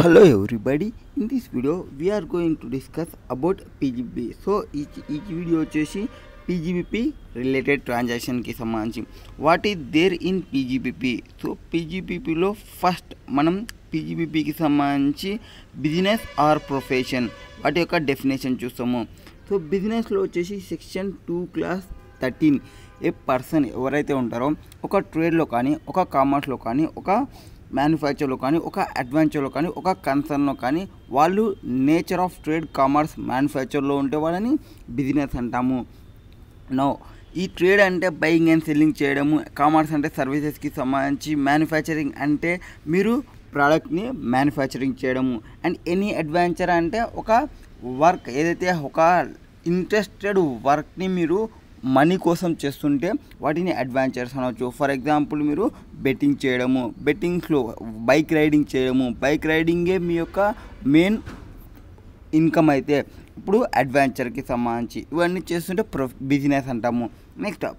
Hello everybody, in this video we are going to discuss about PGBP. So each video వచ్చేసి PGBP related transaction కి సంబంధించి what is there in PGBP. So PGBP లో first మనం PGBP కి సంబంధించి business or profession వాటి యొక్క definition చూస్తాము. సో బిజినెస్ లో వచ్చేసి సెక్షన్ 2 క్లాస్ 13 ఏ పర్సన్ ఎవరైతే ఉంటారో ఒక ట్రేడ్లో కానీ ఒక కామర్స్లో కానీ ఒక మ్యానుఫ్యాక్చర్లో కానీ ఒక అడ్వెంచర్లో కానీ ఒక కన్సర్న్లో కానీ వాళ్ళు నేచర్ ఆఫ్ ట్రేడ్ కామర్స్ మ్యానుఫ్యాక్చర్లో ఉంటే వాళ్ళని బిజినెస్ అంటాము. నో ఈ ట్రేడ్ అంటే బయింగ్ అండ్ సెల్లింగ్ చేయడము, కామర్స్ అంటే సర్వీసెస్కి సంబంధించి, మ్యానుఫ్యాక్చరింగ్ అంటే మీరు ప్రోడక్ట్ని మ్యానుఫ్యాక్చరింగ్ చేయడము, అండ్ ఎనీ అడ్వెంచర్ అంటే ఒక వర్క్ ఏదైతే ఒక ఇంట్రెస్టెడ్ వర్క్ని మీరు మనీ కోసం చేస్తుంటే వాటిని అడ్వెంచర్స్ అనవచ్చు. ఫర్ ఎగ్జాంపుల్ మీరు బెట్టింగ్ చేయడము, బెట్టింగ్స్లో బైక్ రైడింగ్ చేయడము, బైక్ రైడింగే మీ యొక్క మెయిన్ ఇన్కమ్ అయితే ఇప్పుడు అడ్వెంచర్కి సంబంధించి ఇవన్నీ చేస్తుంటే బిజినెస్ అంటాము. నెక్స్ట్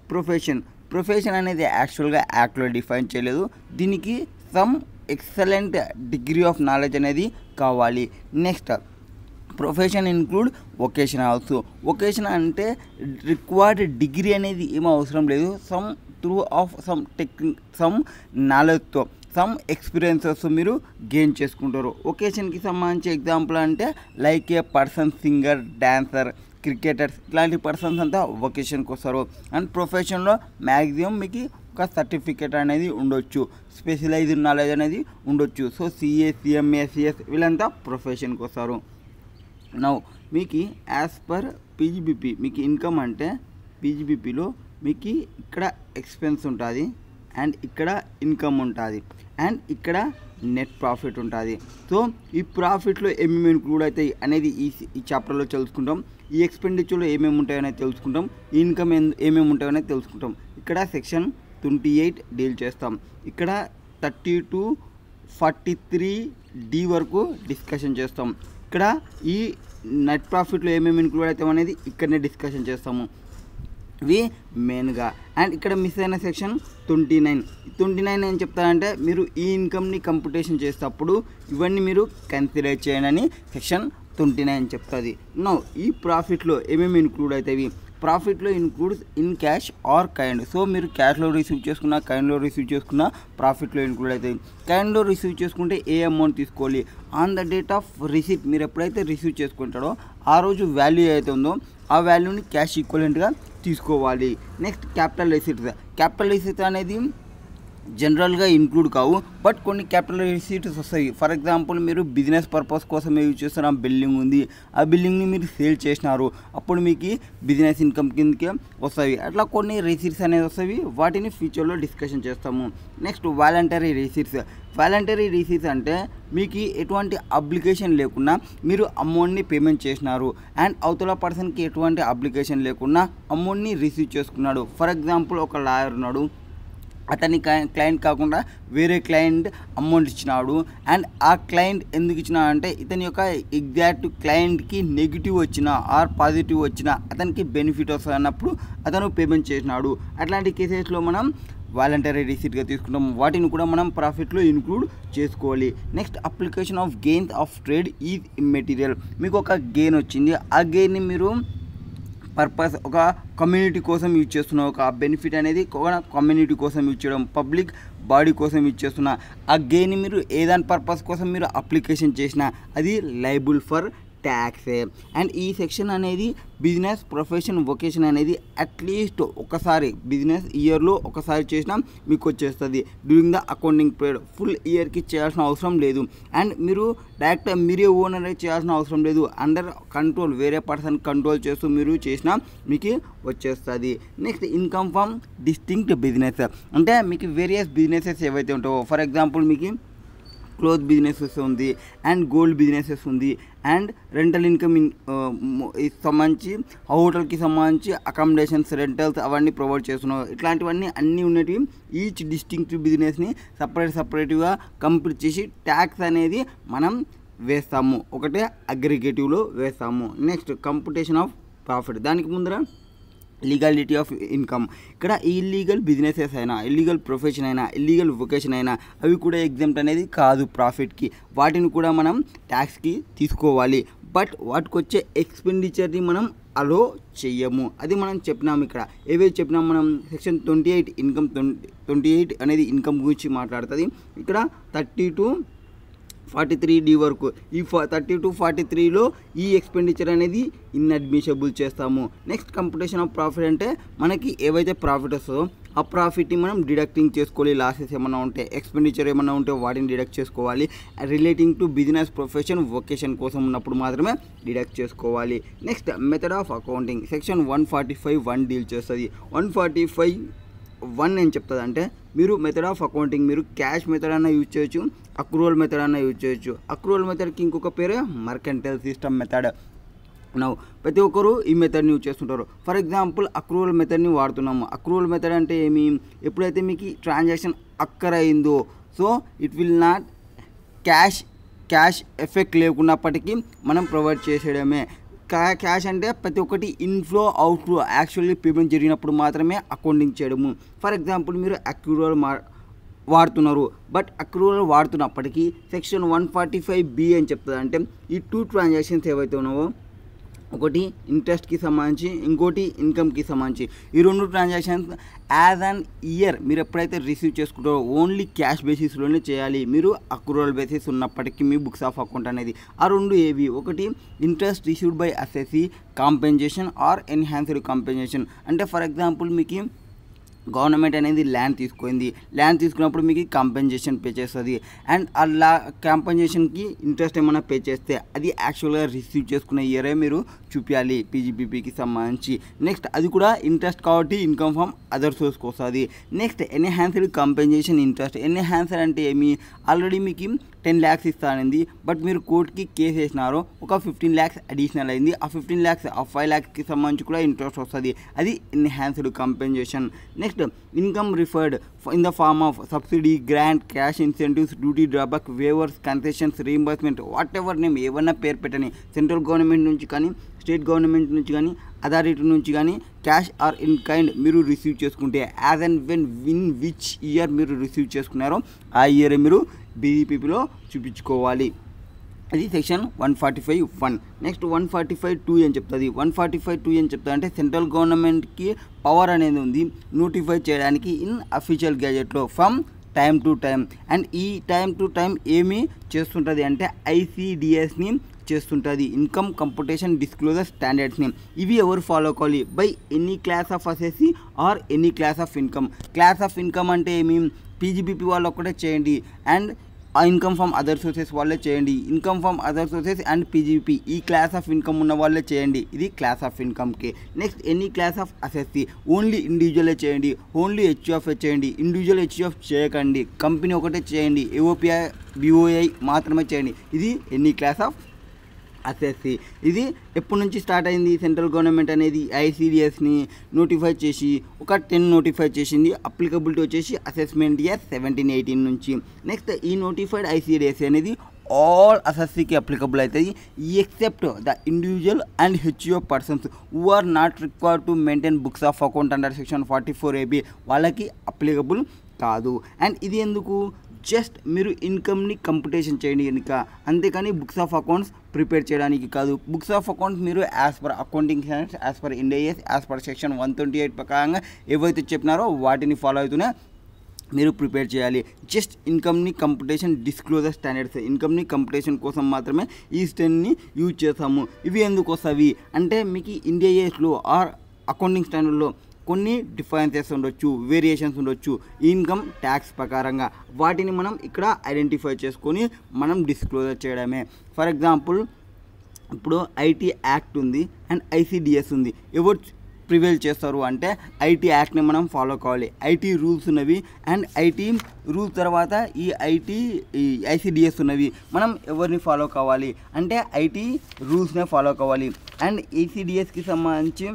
ప్రొఫెషన్ అనేది యాక్చువల్గా యాక్ట్లో డిఫైన్ చేయలేదు, దీనికి some excellent degree of knowledge అనేది కావాలి. Next profession include vocation also. Vocation అంటే రిక్వైర్డ్ డిగ్రీ అనేది ఏమీ అవసరం లేదు, some through of some technique some నాలెడ్జ్తో సమ్ ఎక్స్పీరియన్సెస్ మీరు గెయిన్ చేసుకుంటారు. వొకేషన్కి సంబంధించి ఎగ్జాంపుల్ అంటే like a person singer, dancer, cricketers ఇట్లాంటి పర్సన్స్ అంతా వొకేషన్కి వస్తారు. అండ్ ప్రొఫెషన్లో మ్యాక్సిమం మీకు ఒక సర్టిఫికేట్ అనేది ఉండొచ్చు, స్పెషలైజ్డ్ నాలెడ్జ్ అనేది ఉండొచ్చు. సో సిఏ, సిఎంఏ, సిఎస్ వీళ్ళంతా ప్రొఫెషన్కి వస్తారు. నౌ మీకు యాజ్ పర్ పీజీబీపీ మీకు ఇన్కమ్ అంటే పీజీబీపీలో మీకు ఇక్కడ ఎక్స్పెన్స్ ఉంటుంది అండ్ ఇక్కడ ఇన్కమ్ ఉంటుంది అండ్ ఇక్కడ నెట్ ప్రాఫిట్ ఉంటుంది. సో ఈ ప్రాఫిట్లో ఏమేమి ఇంక్లూడ్ అవుతాయి అనేది ఈ చాప్టర్లో తెలుసుకుంటాం. ఈ ఎక్స్పెండిచర్లో ఏమేమి ఉంటాయనేది తెలుసుకుంటాం, ఈ ఇన్కమ్ ఏమేమి ఉంటాయనేది తెలుసుకుంటాం. ఇక్కడ సెక్షన్ 28 డీల్ చేస్తాం, ఇక్కడ 30 to 43D వరకు డిస్కషన్ చేస్తాం. ఇక్కడ ఈ నెట్ ప్రాఫిట్లో ఏమేమి ఇంక్లూడ్ అవుతాం అనేది ఇక్కడనే డిస్కషన్ చేస్తాము ఇవి మెయిన్గా. అండ్ ఇక్కడ మిస్ అయిన సెక్షన్ 29 ఏం చెప్తారంటే మీరు ఈ ఇన్కమ్ని కంప్యూటేషన్ చేసేటప్పుడు ఇవన్నీ మీరు కన్సిడర్ చేయండి అని సెక్షన్ 29 చెప్తుంది. నో ఈ ప్రాఫిట్లో ఏమేమి ఇంక్లూడ్ అవుతాయి, ప్రాఫిట్లో includes in cash or kind. So మీరు క్యాష్లో రిసీవ్ చేసుకున్న, కైండ్లో రిసీవ్ చేసుకున్న ప్రాఫిట్లో ఇంక్లూడ్ అవుతాయి. కైండ్లో రిసీవ్ చేసుకుంటే ఏ అమౌంట్ తీసుకోవాలి, on the date of receipt మీరు ఎప్పుడైతే రిసీవ్ చేసుకుంటారో ఆ రోజు వాల్యూ అయితే ఉందో ఆ వాల్యూని క్యాష్ ఈక్వలెంట్గా తీసుకోవాలి. నెక్స్ట్ క్యాపిటల్ రిసీట్స్ అనేది జనరల్గా ఇంక్లూడ్ కావు, బట్ కొన్ని క్యాపిటల్ రిసీట్స్ వస్తాయి. ఫర్ ఎగ్జాంపుల్ మీరు బిజినెస్ పర్పస్ కోసం యూజ్ చేస్తున్న బిల్డింగ్ ఉంది, ఆ బిల్డింగ్ని మీరు సేల్ చేసినారు, అప్పుడు మీకు బిజినెస్ ఇన్కమ్ కిందకే వస్తాయి. అట్లా కొన్ని రిసీట్స్ అనేవి వస్తాయి, వాటిని ఫ్యూచర్లో డిస్కషన్ చేస్తాము. నెక్స్ట్ వాలంటరీ రిసీట్స్ అంటే మీకు ఎటువంటి అప్లికేషన్ లేకుండా మీరు అమౌంట్ని పేమెంట్ చేసినారు అండ్ అవతల పర్సన్కి ఎటువంటి అప్లికేషన్ లేకుండా అమౌంట్ని రిసీవ్ చేసుకున్నాడు. ఫర్ ఎగ్జాంపుల్ ఒక లాయర్ ఉన్నాడు, అతని క్లయింట్ కాకుండా వేరే క్లయింట్ అమౌంట్ ఇచ్చినాడు అండ్ ఆ క్లయింట్ ఎందుకు ఇచ్చినా అంటే ఇతని యొక్క ఎగ్జాక్ట్ క్లయింట్కి నెగిటివ్ వచ్చినా ఆర్ పాజిటివ్ వచ్చినా అతనికి బెనిఫిట్ వస్తుంది అన్నప్పుడు అతను పేమెంట్ చేసినాడు. అట్లాంటి కేసెస్లో మనం వాలంటరీ రిసీట్గా తీసుకుంటాం, వాటిని కూడా మనం ప్రాఫిట్లో ఇంక్లూడ్ చేసుకోవాలి. Next application of gains of trade is immaterial. మీకు ఒక గెయిన్ వచ్చింది, ఆ గెయిన్ని మీరు పర్పస్ ఒక కమ్యూనిటీ కోసం యూజ్ చేస్తున్న, ఒక బెనిఫిట్ అనేది కమ్యూనిటీ కోసం యూజ్ చేయడం, పబ్లిక్ బాడీ కోసం యూజ్ చేస్తున్న ఆ గెయిన్ మీరు ఏదాని పర్పస్ కోసం మీరు అప్లికేషన్ చేసినా అది లైబుల్ ఫర్ ట్యాక్సే. అండ్ ఈ సెక్షన్ అనేది బిజినెస్, ప్రొఫెషన్, వొకేషన్ అనేది అట్లీస్ట్ ఒకసారి బిజినెస్ ఇయర్లో ఒకసారి చేసినా మీకు వచ్చేస్తుంది. During the accounting period full ఇయర్కి చేయాల్సిన అవసరం లేదు. అండ్ మీరు డైరెక్ట్గా మీరే ఓనర్ చేయాల్సిన అవసరం లేదు, అండర్ కంట్రోల్ వేరే పర్సన్ కంట్రోల్ చేస్తూ మీరు చేసినా మీకు వచ్చేస్తుంది. Next income from distinct business అంటే మీకు వేరియస్ బిజినెసెస్ ఏవైతే ఉంటాయో, ఫర్ ఎగ్జాంపుల్ మీకు క్లోత్ బిజినెసెస్ ఉంది అండ్ గోల్డ్ బిజినెసెస్ ఉంది అండ్ రెంటల్ ఇన్కమ్ సంబంధించి హోటల్కి సంబంధించి అకామిడేషన్స్, రెంటల్స్ అవన్నీ ప్రొవైడ్ చేస్తున్నాం. ఇట్లాంటివన్నీ అన్నీ ఉన్నవి ఈచ్ డిస్టింక్టివ్ బిజినెస్ని సపరేట్గా కంప్లీట్ చేసి ట్యాక్స్ అనేది మనం వేస్తాము, ఒకటే అగ్రిగేటివ్లో వేస్తాము. నెక్స్ట్ కంప్యూటేషన్ ఆఫ్ ప్రాఫిట్, దానికి ముందర లీగాలిటీ ఆఫ్ ఇన్కమ్. ఇక్కడ ఇల్లీగల్ బిజినెసెస్ అయినా, ఇల్లీగల్ ప్రొఫెషన్ అయినా, ఇల్లీగల్ వొకేషన్ అయినా అవి కూడా ఎగ్జామ్ట్ అనేది కాదు ప్రాఫిట్కి. వాటిని కూడా మనం ట్యాక్స్కి తీసుకోవాలి. బట్ వాటికి వచ్చే ఎక్స్పెండిచర్ని మనం అలో చెయ్యము. అది మనం చెప్పినాము. ఇక్కడ ఏవైతే చెప్పినాం మనం సెక్షన్ 28 ఇన్కమ్ 28 అనేది ఇన్కమ్ గురించి మాట్లాడుతుంది. ఇక్కడ 30 to 43D వరకు ఈ 30 to 43లో ఈ ఎక్స్పెండిచర్ అనేది ఇన్అడ్మిషబుల్ చేస్తాము. నెక్స్ట్ కంప్యూటేషన్ ఆఫ్ ప్రాఫిట్ అంటే మనకి ఏవైతే ప్రాఫిట్ వస్తుందో ఆ ప్రాఫిట్ని మనం డిడక్టింగ్ చేసుకోవాలి. లాసెస్ ఏమైనా ఉంటే, ఎక్స్పెండిచర్ ఏమైనా ఉంటే వాటిని డిడక్ట్ చేసుకోవాలి. Relating to business, profession, vacation కోసం ఉన్నప్పుడు మాత్రమే డిడక్ట్ చేసుకోవాలి. Next method of accounting section 145(1) deal చేస్తుంది. 145(1) ఏం చెప్తుంది అంటే మీరు మెథడ్ ఆఫ్ అకౌంటింగ్ మీరు క్యాష్ మెథడ్ అన్న యూజ్ చేయొచ్చు, అక్రూవల్ మెథడ్ అన్న యూజ్ చేయొచ్చు. అక్రూవల్ మెథడ్కి ఇంకొక పేరు మర్కెంటైల్ సిస్టమ్ మెథడ్. ప్రతి ఒక్కరు ఈ మెథడ్ని యూజ్ చేస్తుంటారు. ఫర్ ఎగ్జాంపుల్ అక్రూవల్ మెథడ్ని వాడుతున్నాము. అక్రూవల్ మెథడ్ అంటే ఏమి, ఎప్పుడైతే మీకు ట్రాన్సాక్షన్ అక్కర్ అయిందో so it will not cash effect లేకున్నప్పటికీ మనం ప్రొవైడ్ చేసేయడమే. క్యాష్ అంటే ప్రతి ఒక్కటి ఇన్ఫ్లో అవుట్ఫ్లో యాక్చువల్లీ పేమెంట్ జరిగినప్పుడు మాత్రమే అకౌంటింగ్ చేయడము. ఫర్ ఎగ్జాంపుల్ మీరు అక్రూవల్ వాడుతున్నారు. బట్ అక్రూవల్ వాడుతున్నప్పటికీ సెక్షన్ 145(b) అని చెప్తుంది. అంటే ఈ 2 ట్రాన్సాక్షన్స్ ఏవైతే ఉన్నావో, ఒకటి ఇంట్రెస్ట్కి సంబంధించి, ఇంకోటి ఇన్కమ్కి సంబంధించి, ఈ 2 ట్రాన్సాక్షన్స్ యాజ్ అన్ ఇయర్ మీరు ఎప్పుడైతే రిసీవ్ చేసుకుంటారో ఓన్లీ క్యాష్ బేసిస్లోనే చేయాలి. మీరు అక్రూవల్ బేసిస్ ఉన్నప్పటికీ మీ బుక్స్ ఆఫ్ అకౌంట్ అనేది ఆ 2 ఏవి, ఒకటి interest received by assessee compensation or enhanced compensation. అంటే ఫర్ ఎగ్జాంపుల్ మీకు గవర్నమెంట్ అనేది ల్యాండ్ తీసుకున్నప్పుడు మీకు కాంపెన్సేషన్ పే చేస్తుంది. అండ్ అలా కాంపెన్సేషన్కి ఇంట్రెస్ట్ ఏమైనా పే చేస్తే అది యాక్చువల్గా రిసీవ్ చేసుకున్న ఇయరే మీరు చూపించాలి పీజీపీపీకి సంబంధించి. నెక్స్ట్ అది కూడా ఇంట్రెస్ట్ కాబట్టి ఇన్కమ్ ఫ్రమ్ అదర్ సోర్స్కి వస్తుంది. Next enhanced compensation interest. Enhanced అంటే ఏమి, ఆల్రెడీ మీకు 10 lakhs ఇస్తానండి, బట్ మీరు కోర్టుకి కేసు వేసినారు, ఒక 15 lakhs అడిషనల్ అయింది. ఆ 15 lakhs ఆ 5 lakhsకి సంబంధించి కూడా ఇంట్రెస్ట్ వస్తుంది. అది enhanced compensation. Next income referred in the form of subsidy, grant, cash incentives, duty drawback, waivers, concessions, reimbursement, whatever name ఏమన్నా పేరు పెట్టని, సెంట్రల్ గవర్నమెంట్ నుంచి కానీ, స్టేట్ గవర్నమెంట్ నుంచి కానీ, అథారిటీ నుంచి కానీ క్యాష్ ఆర్ ఇన్ కైండ్ మీరు రిసీవ్ చేసుకుంటే as and when in which year మీరు రిసీవ్ చేసుకున్నారో ఆ ఇయర్ మీరు బీఈపీలో చూపించుకోవాలి. అది సెక్షన్ 145(1). నెక్స్ట్ 145(2) ఏం చెప్తుంది. 145(2) ఏం చెప్తుంది అంటే సెంట్రల్ గవర్నమెంట్కి పవర్ అనేది ఉంది నోటిఫై చేయడానికి ఇన్ అఫీషియల్ గెజెట్లో from time to time. And ఈ టైమ్ టు టైమ్ ఏమి చేస్తుంటుంది అంటే ICDSని చేస్తుంటుంది, ఇన్కమ్ కంప్యూటేషన్ డిస్క్లోజర్ స్టాండర్డ్స్ని. ఇవి ఎవరు ఫాలో కావాలి, by any class of assessee or any class of income. Class of income అంటే ఏమి, పీజీపీపీ వాళ్ళు ఒక్కటే చేయండి, అండ్ ఆ ఇన్కమ్ ఫ్రమ్ అదర్ సోర్సెస్ వాళ్ళే చేయండి. Income from other sources and PGP ఈ క్లాస్ ఆఫ్ ఇన్కమ్ ఉన్న వాళ్ళే చేయండి. ఇది క్లాస్ ఆఫ్ ఇన్కమ్కి. Next any class of assessee only ఇండివిజువలే చేయండి, ఓన్లీ HUF చేయండి. ఇండివిజువల్ HUF చేయకండి, కంపెనీ ఒకటే చేయండి, AOPI BOI మాత్రమే చేయండి. ఇది ఎనీ క్లాస్ ఆఫ్ అసెసీ. ఇది ఎప్పటి నుంచి స్టార్ట్ అయింది, సెంట్రల్ గవర్నమెంట్ అనేది ICDSని నోటిఫై చేసి ఒక 10 నోటిఫై చేసింది. అప్లికబిలిటీ వచ్చేసి అసెస్మెంట్ ఇయర్ 17-18 నుంచి. నెక్స్ట్ ఈ నోటిఫైడ్ ICDS అనేది ఆల్ అసెసీకి అప్లికబుల్ అవుతుంది except the individual and HUF persons who are not required to maintain books of account under section 44AB వాళ్ళకి అప్లికబుల్ కాదు. అండ్ ఇది ఎందుకు, జస్ట్ మీరు ఇన్కమ్ని కంప్యూటేషన్ చేయండి కనుక, అంతేకాని బుక్స్ ఆఫ్ అకౌంట్స్ ప్రిపేర్ చేయడానికి కాదు. బుక్స్ ఆఫ్ అకౌంట్స్ మీరు as per accounting standards, as per Indus, as per section 128 ప్రకారంగా ఏవైతే చెప్పినారో వాటిని ఫాలో అవుతూనే మీరు ప్రిపేర్ చేయాలి. జస్ట్ ఇన్కమ్ని కంప్యూటేషన్ డిస్క్లోజర్ స్టాండర్డ్స్, ఇన్కమ్ని కంప్యూటేషన్ కోసం మాత్రమే ఈ స్టాండర్డ్ని యూజ్ చేస్తాము. ఇవి ఎందుకు వస్తాయి అంటే మీకు ఇండియాస్లో ఆర్ అకౌంటింగ్ స్టాండర్డ్లో కొన్ని డిఫరెన్సెస్ ఉండొచ్చు, వేరియేషన్స్ ఉండొచ్చు ఇన్కమ్ ట్యాక్స్ ప్రకారంగా. వాటిని మనం ఇక్కడ ఐడెంటిఫై చేసుకొని మనం డిస్క్లోజర్ చేయడమే. ఫర్ ఎగ్జాంపుల్ ఇప్పుడు IT యాక్ట్ ఉంది అండ్ ICDS ఉంది. ఎవరు ప్రివేల్ చేస్తారు అంటే IT యాక్ట్ని మనం ఫాలో కావాలి. IT రూల్స్ ఉన్నవి అండ్ IT రూల్స్ తర్వాత ఈ ICDS ఉన్నవి. మనం ఎవరిని ఫాలో కావాలి అంటే IT రూల్స్నే ఫాలో కావాలి. అండ్ ICDSకి సంబంధించి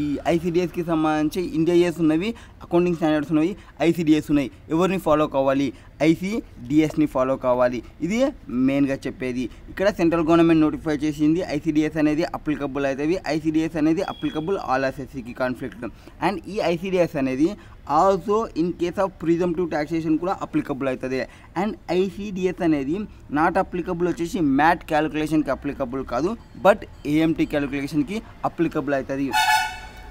ఈ ఐసిడిఎస్కి సంబంధించి ఇండియాస్ ఉన్నవి, అకౌంటింగ్ స్టాండర్డ్స్ ఉన్నవి, ఐసిడిఎస్ ఉన్నాయి. ఎవరిని ఫాలో కావాలి? ఐసిడిఎస్ని ఫాలో కావాలి. ఇది మెయిన్గా చెప్పేది. ఇక్కడ సెంట్రల్ గవర్నమెంట్ నోటిఫై చేసింది ఐసిడిఎస్ అనేది అప్లికబుల్ అవుతుంది. ఐసిడిఎస్ అనేది అప్లికబుల్ ఆల్ ఎస్ఎస్సికి కాన్ఫ్లిక్ట్. అండ్ ఈ ఐసిడిఎస్ అనేది also in case of presumptive taxation కూడా అప్లికబుల్ అవుతుంది. అండ్ ఐసిడిఎస్ అనేది నాట్ అప్లికబుల్ వచ్చేసి మ్యాట్ క్యాలిక్యులేషన్కి అప్లికబుల్ కాదు, బట్ ఏఎంటీ క్యాలిక్యులేషన్కి అప్లికబుల్ అవుతుంది.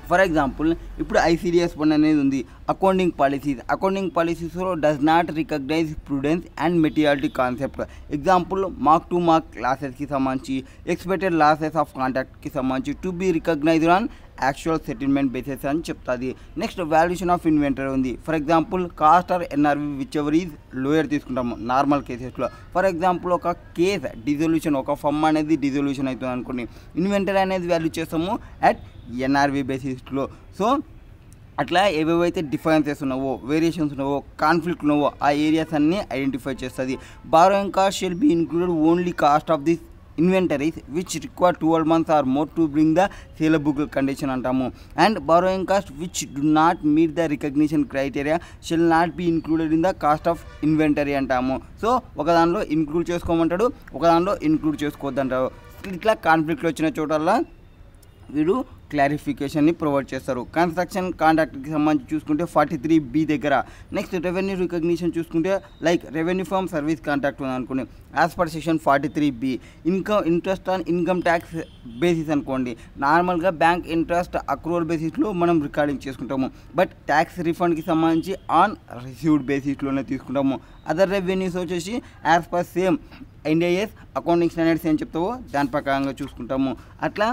ఫర్ ఎగ్జాంపుల్ ఇప్పుడు ఐసిడిఎస్ 1 అనేది ఉంది, అకౌంటింగ్ పాలసీస్లో does not recognize prudence and materiality concept. Example mark to mark లాసెస్కి సంబంధించి, ఎక్స్పెక్టెడ్ లాసెస్ ఆఫ్ కాంట్రాక్ట్కి సంబంధించి to be recognized on actual settlement basis అని చెప్తుంది. నెక్స్ట్ వాల్యుయేషన్ ఆఫ్ ఇన్వెంటరీ ఉంది. For example cost or NRV whichever is lower తీసుకుంటాము normal కేసెస్లో. For example ఒక కేస్ డిజొల్యూషన్, ఒక ఫమ్ అనేది డిజొల్యూషన్ అవుతుంది అనుకోండి, ఇన్వెంటరీ అనేది వాల్యూ చేస్తాము అట్ ఎన్ఆర్వి బేసిస్లో. సో అట్లా ఏవేవైతే డిఫరెన్సెస్ ఉన్నావో, వేరియేషన్స్ ఉన్నావో, కాన్ఫ్లిక్ట్ ఉన్నావో ఆ ఏరియాస్ అన్నీ ఐడెంటిఫై చేస్తుంది. Borrowing cost shall be included only cost of this inventories which require 12 months or more to bring the saleable condition అంటాము. And borrowing cost which do not meet the recognition criteria shall not be included in the cost of inventory అంటాము. So ఒక దానిలో include చేసుకోమంటాడు, ఒక దానిలో include చేసుకోవద్దంటారు. ఇట్లా కాన్ఫ్లిక్ట్లు వచ్చిన చోటల్లా వీడు క్లారిఫికేషన్ని provide చేస్తారు. కన్స్ట్రక్షన్ కాంట్రాక్ట్కి సంబంధించి చూసుకుంటే 43B దగ్గర. నెక్స్ట్ రెవెన్యూ రికగ్నిషన్ చూసుకుంటే like revenue from service contract ఉంది అనుకోండి, as per section 43B. Interest on income tax basis అనుకోండి, నార్మల్గా బ్యాంక్ ఇంట్రెస్ట్ అక్రూవల్ బేసిస్లో మనం రికార్డింగ్ చేసుకుంటాము, బట్ ట్యాక్స్ రిఫండ్కి సంబంధించి ఆన్ రిసీవ్డ్ బేసిస్లోనే తీసుకుంటాము. అదర్ రెవెన్యూస్ వచ్చేసి as per same India's accounting standards ఏం చెప్తావో దాని ప్రకారంగా చూసుకుంటాము. అట్లా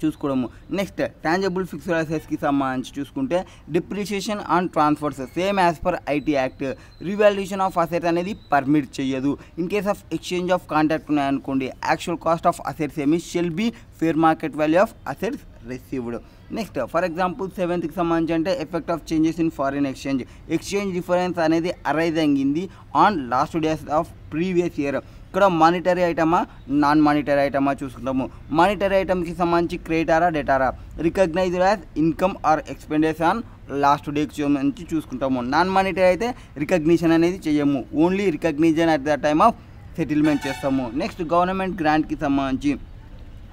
చూసుకోవడము. నెక్స్ట్ టాంజబుల్ ఫిక్స్డ్ అసెట్స్కి సంబంధించి చూసుకుంటే depreciation on transfers same as per IT act. Revaluation of assets అనేది పర్మిట్ చేయదు. In case of exchange of contract ఉన్నాయనుకోండి, యాక్చువల్ కాస్ట్ ఆఫ్ అసెట్స్ ఏమి shall be fair market value of assets received. Next for example 7th సంబంధించి అంటే effect of changes in foreign exchange difference అనేది arise అయ్యింది on last days of previous year. ఇక్కడ monetary ఐటమా non monetary ఐటమా చూసుకుంటాము. Monetary ఐటమ్కి సంబంధించి క్రెడిటారా డెటారా, recognized as income or expenditure on last డేకి సంబంధించి చూసుకుంటాము. నాన్ మానిటరీ అయితే రికగ్నిషన్ అనేది చేయము, only recognition at the time of settlement చేస్తాము. నెక్స్ట్ గవర్నమెంట్ గ్రాంట్కి సంబంధించి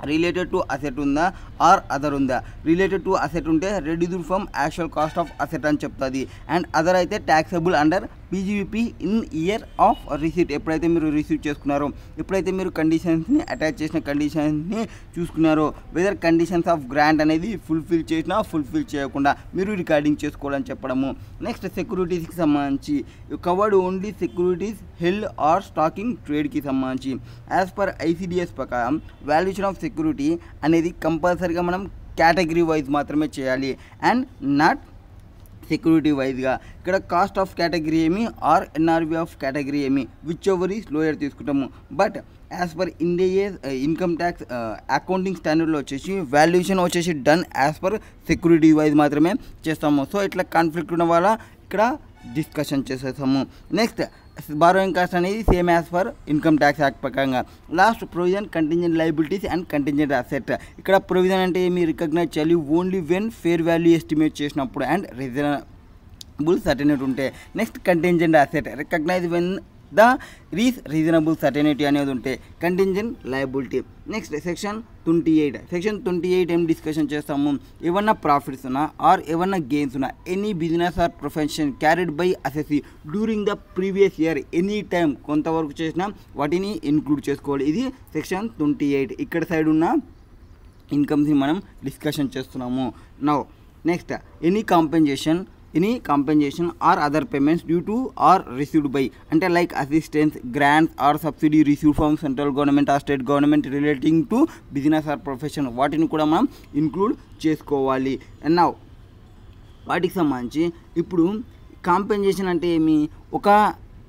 రిలేటెడ్ టు అసెట్ ఉందా ఆర్ అదర్ ఉందా. రిలేటెడ్ టు అసెట్ ఉంటే reduced from actual cost of asset అని చెప్తుంది. అండ్ అదర్ అయితే taxable under PGBP in year of receipt. ఎప్పుడైతే మీరు రిసీవ్ చేసుకున్నారో, ఎప్పుడైతే మీరు కండిషన్స్ని అటాచ్ చేసిన కండిషన్స్ని చూసుకున్నారో, వెదర్ కండిషన్స్ ఆఫ్ గ్రాంట్ అనేది ఫుల్ఫిల్ చేసినా ఫుల్ఫిల్ చేయకుండా మీరు రికార్డింగ్ చేసుకోవాలని చెప్పడము. నెక్స్ట్ సెక్యూరిటీస్కి సంబంధించి covered only securities held or stocking ట్రేడ్కి సంబంధించి యాజ్ పర్ ఐసిడిఎస్ ప్రకారం వాల్యుయేషన్ ఆఫ్ సెక్యూరిటీ అనేది కంపల్సరీగా మనం కేటగిరీ వైజ్ మాత్రమే చేయాలి అండ్ నాట్ సెక్యూరిటీ వైజ్గా. ఇక్కడ కాస్ట్ ఆఫ్ కేటగిరీ ఏమి ఆర్ ఎన్ఆర్వి ఆఫ్ కేటగిరీ ఏమి విచ్ ఎవర్ ఈస్ లోయర్ తీసుకుంటాము. But as per India income tax accounting స్టాండర్డ్లో వచ్చేసి వాల్యుయేషన్ వచ్చేసి done as per security wise మాత్రమే చేస్తాము. సో ఇట్లా కాన్ఫ్లిక్ట్ ఉన్న వల్ల ఇక్కడ డిస్కషన్ చేసేస్తాము. నెక్స్ట్ బారోయింగ్ కాస్ట్ అనేది same as per income tax act ప్రకారంగా. Last provision contingent liabilities and contingent asset. ఇక్కడ ప్రొవిజన్ అంటే ఏమి రికగ్నైజ్ చేయాలి only when fair value estimate చేసినప్పుడు అండ్ రీజనబుల్ సర్టెనిటీ ఉంటే. Next contingent asset recognize when the reasonable certainty అనేది ఉంటే contingent liability. Next section 28 ఏం డిస్కషన్ చేస్తాము, ఏమన్నా ప్రాఫిట్స్ ఉన్నా ఆర్ ఏమన్నా గెయిన్స్ ఉన్నా any business or profession carried by assessee during the previous year any time కొంతవరకు చేసినా వాటిని ఇంక్లూడ్ చేసుకోవాలి. ఇది సెక్షన్ 28. ఇక్కడ సైడ్ ఉన్న ఇన్కమ్స్ని మనం డిస్కషన్ చేస్తున్నాము. Now next any compensation or other payments due to or received by అంటే like assistance grants or subsidy receive from central government or state government relating to business or profession వాటిని కూడా మనం include చేసుకోవాలి. And now వాటికి సంబంధించి ఇప్పుడు compensation అంటే ఏమి, ఒక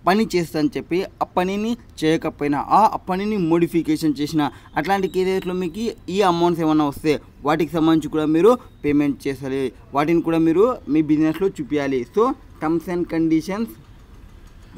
పని చేస్తానని చెప్పి ఆ పనిని చేయకపోయినా ఆ పనిని మోడిఫికేషన్ చేసిన అట్లాంటి కేసెస్లో మీకు ఈ అమౌంట్స్ ఏమైనా వస్తే వాటికి సంబంధించి కూడా మీరు పేమెంట్ చేయాలి, వాటిని కూడా మీరు మీ బిజినెస్లో చూపించాలి. So terms and conditions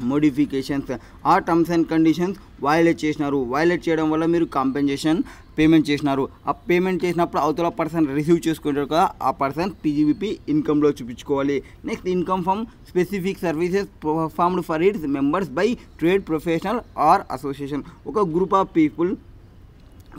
modifications ఆ టర్మ్స్ అండ్ కండిషన్స్ వైలేట్ చేసినారు, వైలేట్ చేయడం వల్ల మీరు కాంపెన్సేషన్ పేమెంట్ చేసినారు. ఆ పేమెంట్ చేసినప్పుడు అవతల పర్సన్ రిసీవ్ చేసుకుంటారు కదా, ఆ పర్సన్ పీజీబీపీ ఇన్కమ్లో చూపించుకోవాలి. Next income from specific services performed for its members by trade professional are association. ఒక గ్రూప్ ఆఫ్ పీపుల్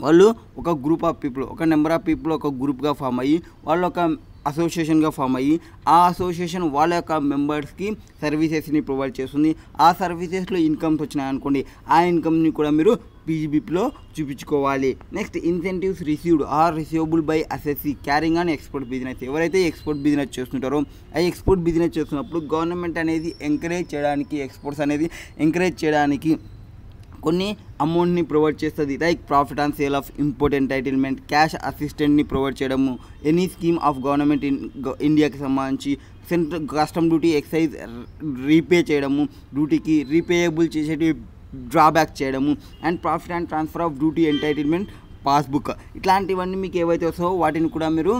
వాళ్ళు ఒక నెంబర్ ఆఫ్ పీపుల్ ఒక గ్రూప్గా ఫామ్ అయ్యి వాళ్ళు ఒక అసోసియేషన్గా ఫామ్ అయ్యి ఆ అసోసియేషన్ వాళ్ళ యొక్క మెంబర్స్కి సర్వీసెస్ని ప్రొవైడ్ చేస్తుంది. ఆ సర్వీసెస్లో ఇన్కమ్స్ వచ్చినాయనుకోండి, ఆ ఇన్కమ్ని కూడా మీరు పీజీబీపీలో చూపించుకోవాలి. Next incentives received or receivable by assessee carrying on export business. ఎవరైతే ఎక్స్పోర్ట్ బిజినెస్ చేస్తుంటారో ఆ ఎక్స్పోర్ట్ బిజినెస్ చేస్తున్నప్పుడు గవర్నమెంట్ అనేది ఎక్స్పోర్ట్స్ అనేది ఎంకరేజ్ చేయడానికి కొన్ని అమౌంట్ని ప్రొవైడ్ చేస్తుంది. Like profit on sale of import entitlement, cash అసిస్టెంట్ని ప్రొవైడ్ చేయడము, ఎనీ స్కీమ్ ఆఫ్ గవర్నమెంట్ ఇండియాకి సంబంధించి central custom duty excise repay చేయడము, డ్యూటీకి రీపేయబుల్ చేసేటి డ్రాబ్యాక్ చేయడము, and profit and transfer of duty entitlement passbook. ఇట్లాంటివన్నీ మీకు ఏవైతే వస్తాయో వాటిని కూడా మీరు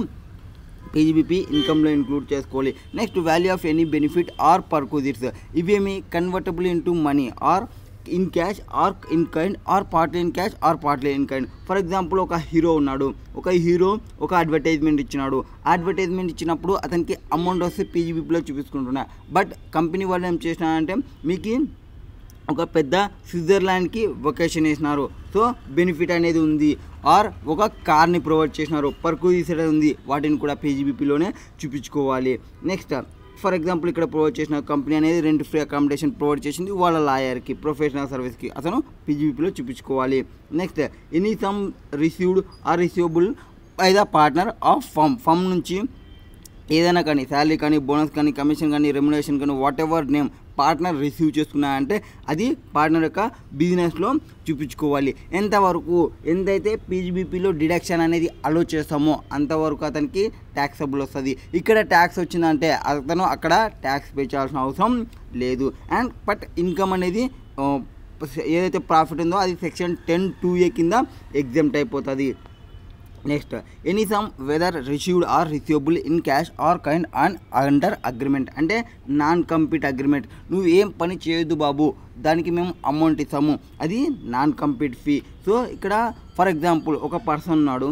పీజీబీపీ ఇన్కమ్లో ఇంక్లూడ్ చేసుకోవాలి. Next value of any benefit or perquisites. ఇవేమి convertible into money or in cash or in kind or partly in cash or partly in kind. For example ఒక హీరో ఉన్నాడు, ఒక అడ్వర్టైజ్మెంట్ ఇచ్చినాడు. అడ్వర్టైజ్మెంట్ ఇచ్చినప్పుడు అతనికి amount వస్తే పీజీబీపీలో చూపించుకుంటున్నా. But company వాళ్ళు ఏం చేసినారంటే మీకు ఒక పెద్ద స్విట్జర్లాండ్కి వెకేషన్ వేసినారు, సో బెనిఫిట్ అనేది ఉంది. ఆర్ ఒక కార్ని ప్రొవైడ్ చేసినారు, పర్క్విజిట్స్ అనేది ఉంది, వాటిని కూడా పీజీబీపీలోనే చూపించుకోవాలి. నెక్స్ట్ ఫర్ ఎగ్జాంపుల్ ఇక్కడ ప్రొవైడ్ చేసిన కంపెనీ అనేది రెంట్ ఫ్రీ అకామిడేషన్ ప్రొవైడ్ చేసింది వాళ్ళ లాయర్కి, ప్రొఫెషనల్ సర్వీస్కి, అతను పీజీబీపీలో చూపించుకోవాలి. Next any sum received or receivable by the partner of firm నుంచి ఏదైనా కానీ శాలరీ కానీ బోనస్ కానీ కమిషన్ కానీ రెమ్యునరేషన్ కానీ whatever name partner receive చేసుకున్నాయంటే అది పార్ట్నర్ యొక్క బిజినెస్లో చూపించుకోవాలి. ఎంతైతే పీజీబీపీలో డిడక్షన్ అనేది అలో చేస్తామో అంతవరకు అతనికి ట్యాక్సబుల్ వస్తుంది. ఇక్కడ ట్యాక్స్ వచ్చిందంటే అతను అక్కడ ట్యాక్స్ పే చేయాల్సిన అవసరం లేదు. అండ్ బట్ ఇన్కమ్ అనేది ఏదైతే ప్రాఫిట్ ఉందో అది సెక్షన్ 10(2)A కింద ఎగ్జెంప్ట్ అయిపోతుంది. Next any sum whether received or receivable in cash or kind and under agreement. అంటే నాన్ కంపీట్ అగ్రిమెంట్, నువ్వు ఏం పని చేయొద్దు బాబు, దానికి మేము అమౌంట్ ఇస్తాము, అది నాన్ కంపీట్ ఫీ. సో ఇక్కడ ఫర్ ఎగ్జాంపుల్ ఒక పర్సన్ ఉన్నాడు,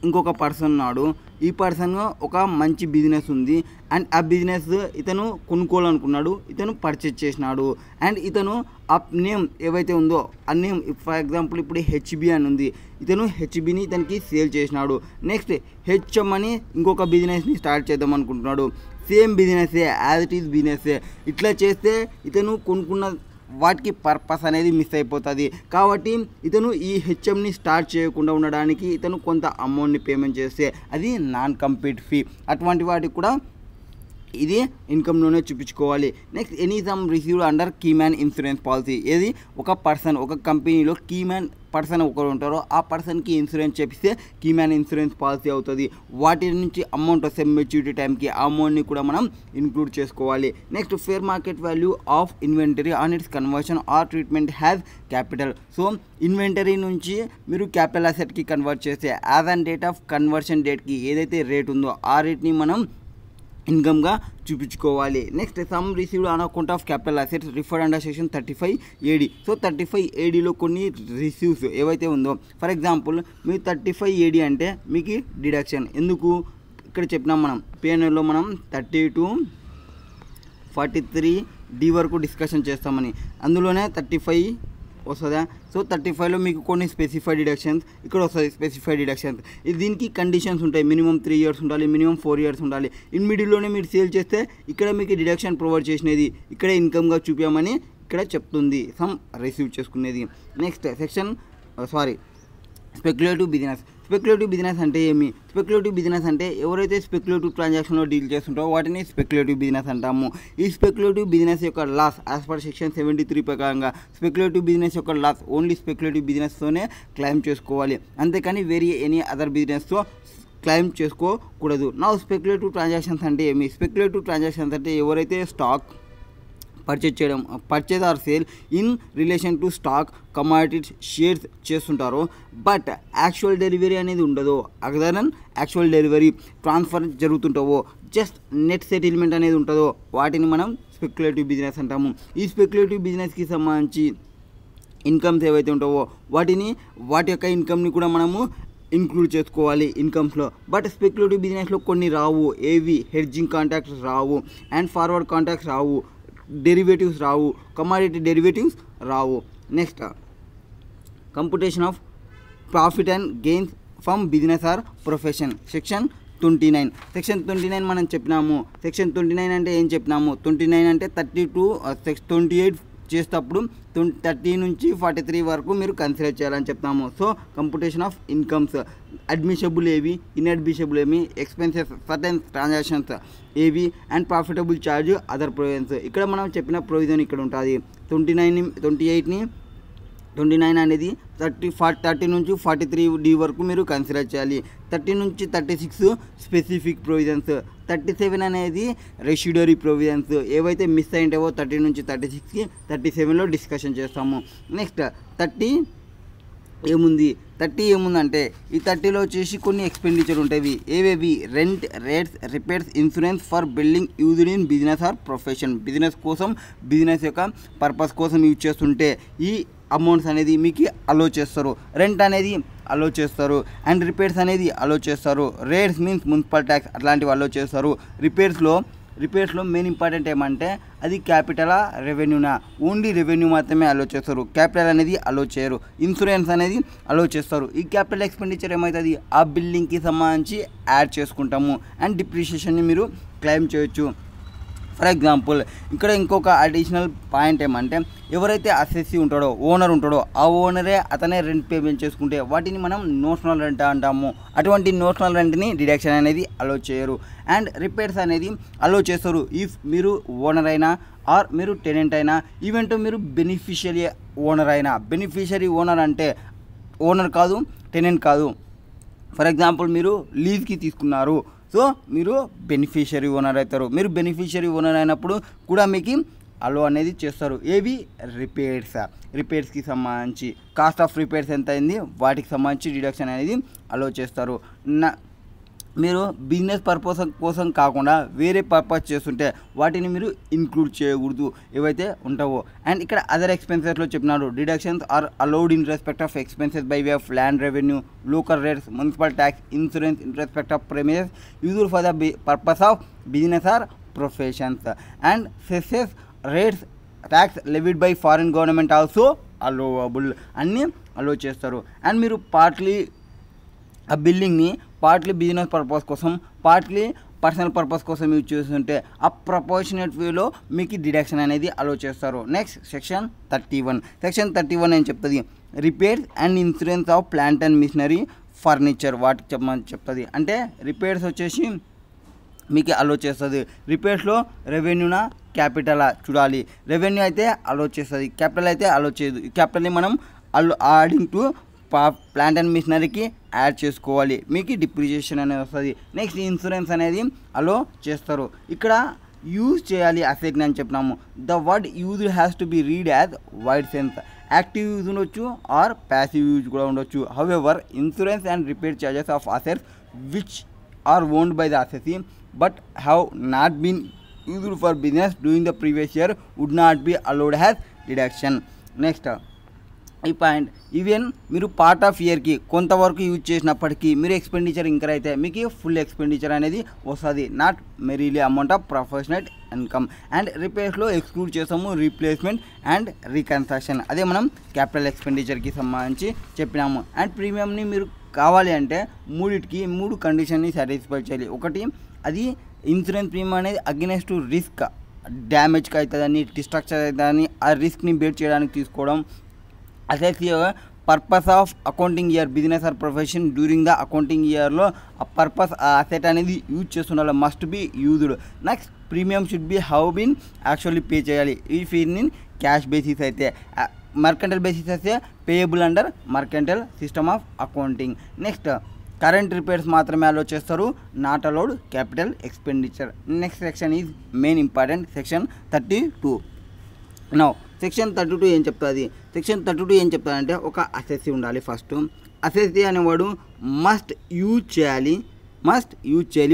ఇంకొక పర్సన్ ఉన్నాడు, ఈ పర్సన్ ఒక మంచి బిజినెస్ ఉంది అండ్ ఆ బిజినెస్ ఇతను కొనుక్కోవాలనుకున్నాడు, ఇతను పర్చేజ్ చేసినాడు. అండ్ ఇతను ఆ నేమ్ ఏవైతే ఉందో ఆ నేమ్ ఫర్ ఎగ్జాంపుల్ ఇప్పుడు హెచ్బి అని ఉంది, ఇతను హెచ్బిని ఇతనికి సేల్ చేసినాడు. నెక్స్ట్ హెచ్ఎం అని ఇంకొక బిజినెస్ని స్టార్ట్ చేద్దాం అనుకుంటున్నాడు, సేమ్ బిజినెస్సే, యాజ్ ఇట్ ఈజ్ బిజినెస్సే. ఇట్లా చేస్తే ఇతను కొనుక్కున్న వాటికి పర్పస్ అనేది మిస్ అయిపోతుంది. కాబట్టి ఇతను ఈ హెచ్ఎంని స్టార్ట్ చేయకుండా ఉండడానికి ఇతను కొంత అమౌంట్ని పేమెంట్ చేస్తే అది నాన్ కంపీట్ ఫీ. అటువంటి వాటికి కూడా ఇది ఇన్కమ్లోనే చూపించుకోవాలి. Next any sum received under keyman insurance policy. ఏది ఒక కంపెనీలో కీమ్యాన్ పర్సన్ ఒకరు ఉంటారో ఆ పర్సన్కి ఇన్సూరెన్స్ చేపిస్తే కీమ్యాన్ ఇన్సూరెన్స్ పాలసీ అవుతుంది. వాటి నుంచి అమౌంట్ వస్తే మెచ్యూరిటీ టైంకి ఆ అమౌంట్ని కూడా మనం ఇంక్లూడ్ చేసుకోవాలి. Next fair market value of inventory on its conversion or treatment has capital. So inventory నుంచి మీరు క్యాపిటల్ అసెట్కి కన్వర్ట్ చేస్తే as and date of conversion డేట్కి ఏదైతే రేట్ ఉందో ఆ రేట్ని మనం ఇన్కమ్గా చూపించుకోవాలి. Next sum received on account of capital assets referred under section 35AD. So 35ADలో కొన్ని రిసీవ్స్ ఏవైతే ఉందో ఫర్ ఎగ్జాంపుల్ మీ 35AD అంటే మీకు డిడక్షన్ ఎందుకు ఇక్కడ చెప్పినాం, మనం P&Lలో మనం 30 to 43D వరకు డిస్కషన్ చేస్తామని, అందులోనే 35 వస్తుందా. సో 35లో మీకు కొన్ని స్పెసిఫైడ్ డిడక్షన్స్ ఇక్కడ వస్తుంది, స్పెసిఫైడ్ డిడక్షన్స్. దీనికి కండిషన్స్ ఉంటాయి, మినిమం 3 years ఉండాలి, మినిమం 4 years ఉండాలి. ఇన్ మిడిల్లోనే మీరు సేల్ చేస్తే ఇక్కడ మీకు డిడక్షన్ ప్రొవైడ్ చేసినది ఇక్కడ ఇన్కమ్గా చూపించమని ఇక్కడ చెప్తుంది, సమ్ రిసీవ్ చేసుకునేది. Next speculative business. Speculative business అంటే ఏమి? స్పెక్యులేటివ్ బిజినెస్ అంటే ఎవరైతే స్పెక్యులేటివ్ ట్రాన్సాక్షన్లో డీల్ చేస్తుంటారో వాటిని స్పెక్యులేటివ్ బిజినెస్ అంటాము. ఈ స్పెక్యులేటివ్ బిజినెస్ యొక్క లాస్ యాజ్ పర్ సెక్షన్ 73 ప్రకారంగా స్పెక్యులేటివ్ బిజినెస్ యొక్క లాస్ ఓన్లీ స్పెక్యులేటివ్ బిజినెస్తోనే క్లెయిమ్ చేసుకోవాలి, అంతేకాని వేరే ఎనీ అదర్ బిజినెస్తో క్లెయిమ్ చేసుకోకూడదు. నా స్పెక్యులేటివ్ ట్రాన్సాక్షన్స్ అంటే ఏమి? స్పెక్యులేటివ్ ట్రాన్సాక్షన్స్ అంటే ఎవరైతే stock purchase or sale in relation to stock commodities shares చేస్తుంటారో బట్ యాక్చువల్ డెలివరీ అనేది ఉండదు, other than actual delivery transfer జరుగుతుంటావో జస్ట్ నెట్ సెటిల్మెంట్ అనేది ఉంటుందో వాటిని మనం స్పెక్యులేటివ్ బిజినెస్ అంటాము. ఈ స్పెక్యులేటివ్ బిజినెస్కి సంబంధించి ఇన్కమ్స్ ఏవైతే ఉంటావో వాటి యొక్క ఇన్కమ్ని కూడా మనము ఇంక్లూడ్ చేసుకోవాలి ఇన్కమ్స్లో. బట్ స్పెక్యులేటివ్ బిజినెస్లో కొన్ని రావు. ఏవి? Hedging contracts Rao, and forward contracts Rao, derivatives Rao, commodity derivatives Rao. Next, computation of profit and gains from business or profession. Section 29. Section 29 మనం చెప్పినాము. సెక్షన్ 29 అంటే ఏం చెప్పినాము? 29 అంటే 28 చేసేటప్పుడు 30 నుంచి 43 వరకు మీరు కన్సిడర్ చేయాలని చెప్తాము. సో కంప్యూటేషన్ ఆఫ్ ఇన్కమ్స్, అడ్మిషబుల్ ఏవి, ఇన్అడ్మిషబుల్ ఏమి, ఎక్స్పెన్సెస్, సర్టెన్ ట్రాన్సాక్షన్స్ ఏవి, and profitable charge, other provisions. ఇక్కడ మనం చెప్పిన ప్రొవిజన్ ఇక్కడ ఉంటుంది. 29 అనేది 30 నుంచి 43D వరకు మీరు కన్సిడర్ చేయాలి. 30 నుంచి 36 స్పెసిఫిక్ ప్రొవిజన్స్. 37 అనేది రెసిడ్యూరీ ప్రొవిజన్స్. ఏవైతే మిస్ అయింటావో 30 నుంచి 36కి 37లో డిస్కషన్ చేస్తాము. నెక్స్ట్ 30 ఏముందంటే ఈ 30లో వచ్చేసి కొన్ని ఎక్స్పెండిచర్ ఉంటాయి. ఏవేవి? Rent, rates, repairs, insurance for building used in business or profession. Business కోసం, బిజినెస్ యొక్క పర్పస్ కోసం యూజ్ చేస్తుంటే ఈ అమౌంట్స్ అనేది మీకు అలో చేస్తారు. రెంట్ అనేది అలో చేస్తారు, అండ్ రిపేర్స్ అనేది అలో చేస్తారు. రేట్స్ మీన్స్ మున్సిపల్ ట్యాక్స్ అట్లాంటివి అలో చేస్తారు. రిపేర్స్లో మెయిన్ ఇంపార్టెంట్ ఏమంటే అది క్యాపిటలా, రెవెన్యూనా? ఓన్లీ రెవెన్యూ మాత్రమే అలో చేస్తారు, క్యాపిటల్ అనేది అలో చేయరు. ఇన్సూరెన్స్ అనేది అలో చేస్తారు. ఈ క్యాపిటల్ ఎక్స్పెండిచర్ ఏమవుతుంది? ఆ బిల్డింగ్కి సంబంధించి యాడ్ చేసుకుంటాము, అండ్ డిప్రిషియేషన్ని మీరు క్లెయిమ్ చేయొచ్చు. ఫర్ ఎగ్జాంపుల్ ఇక్కడ ఇంకొక అడిషనల్ పాయింట్ ఏమంటే ఎవరైతే అసెస్సీ ఉంటాడో, ఓనర్ ఉంటాడో, ఆ ఓనరే అతనే రెంట్ పేమెంట్ చేసుకుంటే వాటిని మనం నోషనల్ రెంట్ అంటాము. అటువంటి నోషనల్ రెంట్ని డిడక్షన్ అనేది అలో చేయరు. అండ్ రిపేర్స్ అనేది అలో చేస్తారు ఇఫ్ మీరు ఓనర్ అయినా ఆర్ మీరు టెనెంట్ అయినా, ఈవెంట్ మీరు బెనిఫిషియరీ ఓనర్ అయినా. బెనిఫిషియరీ ఓనర్ అంటే ఓనర్ కాదు, టెనెంట్ కాదు. ఫర్ ఎగ్జాంపుల్ మీరు లీజ్కి తీసుకున్నారు, సో మీరు బెనిఫిషియరీ ఓనర్ అవుతారు. మీరు బెనిఫిషియరీ ఓనర్ అయినప్పుడు కూడా మీకు అలో అనేది చేస్తారు. ఏవి? రిపేర్స్కి సంబంధించి కాస్ట్ ఆఫ్ రిపేర్స్ ఎంత అయింది వాటికి సంబంధించి డిడక్షన్ అనేది అలో చేస్తారు. మీరు బిజినెస్ పర్పస్ కోసం కాకుండా వేరే పర్పస్ చేస్తుంటే వాటిని మీరు ఇంక్లూడ్ చేయకూడదు ఏవైతే ఉంటావో. అండ్ ఇక్కడ అదర్ ఎక్స్పెన్సెస్లో చెప్పినారు deductions are allowed in respect of expenses by way of land revenue, local rates, municipal tax, insurance in respect of premises used for the purpose of business or professions. And cesses, rates, tax levied by foreign government also allowable. అన్నీ allow చేస్తారు. అండ్ మీరు ఆ బిల్డింగ్ని partly business purpose కోసం, partly personal purpose కోసం use చేస్తుంటే ఆ ప్రపోర్షనేట్ వేలో మీకు డిడక్షన్ అనేది అలో చేస్తారు. Next section 31. సెక్షన్ 31 ఏం చెప్తుంది? Repairs and insurance of plant and machinery, furniture వాటికి చెప్తుంది. అంటే రిపేర్స్ వచ్చేసి మీకు అలో చేస్తుంది. రిపేర్స్లో రెవెన్యూనా, క్యాపిటలా చూడాలి. రెవెన్యూ అయితే అలో చేస్తుంది, క్యాపిటల్ అయితే అలో చేయదు. క్యాపిటల్ని మనం యాడింగ్ టు ప్లాంట్ అండ్ మిషనరీకి యాడ్ చేసుకోవాలి, మీకు డిప్రిషియేషన్ అనేది వస్తుంది. నెక్స్ట్ ఇన్సూరెన్స్ అనేది అలో చేస్తారు. ఇక్కడ యూజ్ చేయాలి అసెట్ని అని చెప్పినాము. The word use has to be read as wide sense. Active use ఉండొచ్చు ఆర్ ప్యాసివ్ యూజ్ కూడా ఉండొచ్చు. However insurance and repair charges of assets which are owned by the assessee but have not been used for business during the previous year would not be allowed has deduction. Next ఈ point, even మీరు part of ఇయర్కి కొంతవరకు use చేసినప్పటికీ మీరు expenditure incur అయితే మీకు full expenditure అనేది వస్తుంది, not merely amount of professional income. And రిపేర్స్లో ఎక్స్క్లూడ్ చేసాము రీప్లేస్మెంట్ అండ్ రీకన్స్ట్రక్షన్, అదే మనం క్యాపిటల్ ఎక్స్పెండిచర్కి సంబంధించి చెప్పినాము. అండ్ ప్రీమియంని మీరు కావాలి అంటే మూడు కండిషన్ని సాటిస్ఫై చేయాలి. ఒకటి, అది ఇన్సూరెన్స్ ప్రీమియం అనేది అగెనెస్ట్ టు రిస్క్, డ్యామేజ్కి అవుతుందని, డిస్ట్రక్చర్ అవుతుందని ఆ రిస్క్ని బేర్ చేయడానికి తీసుకోవడం. Assessee purpose of accounting year, business or profession during the accounting ఇయర్లో ఆ పర్పస్ ఆ అసెట్ అనేది యూజ్ చేస్తున్న must be used. Next premium should be how been actually pay చేయాలి. ఇఫ్ ఇన్ క్యాష్ బేసిస్ అయితే, మర్కంటైల్ బేసిస్ అయితే payable under mercantile system of accounting. Next current repairs మాత్రమే allow చేస్తారు, not allowed capital expenditure. Next section is main important, section 32. Now section 32 ఏం చెప్తుంది? Section 32 ఏం చెప్తాదంటే ఒక assessee ఉండాలి. ఫస్ట్ అసెస్సీ అనేవాడు మస్ట్ యూజ్ చేయాలి